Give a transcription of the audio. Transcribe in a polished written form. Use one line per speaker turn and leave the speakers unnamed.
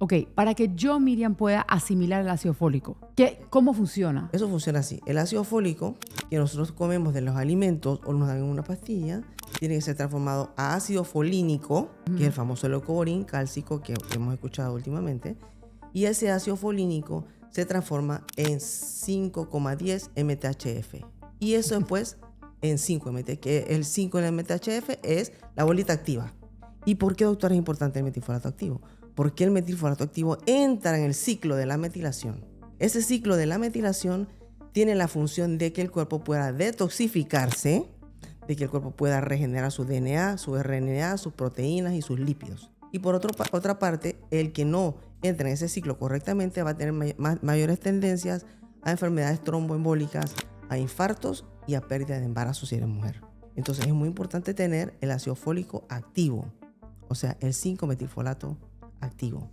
Ok, para que yo, Miriam, pueda asimilar el ácido fólico, ¿cómo funciona?
Eso funciona así. El ácido fólico que nosotros comemos de los alimentos o nos dan en una pastilla tiene que ser transformado a ácido folínico, que es el famoso leucovorin cálcico que hemos escuchado últimamente. Y ese ácido folínico se transforma en 5,10 MTHF. Y eso después en 5-MT, que el 5-MTHF es la bolita activa. ¿Y por qué, doctora, es importante el metilfolato activo? Porque el metilfolato activo entra en el ciclo de la metilación. Ese ciclo de la metilación tiene la función de que el cuerpo pueda detoxificarse, de que el cuerpo pueda regenerar su DNA, su RNA, sus proteínas y sus lípidos. Y por otra parte, el que no entra en ese ciclo correctamente va a tener mayores tendencias a enfermedades tromboembólicas, a infartos y a pérdida de embarazo si eres mujer. Entonces es muy importante tener el ácido fólico activo, o sea, el 5-metilfolato activo.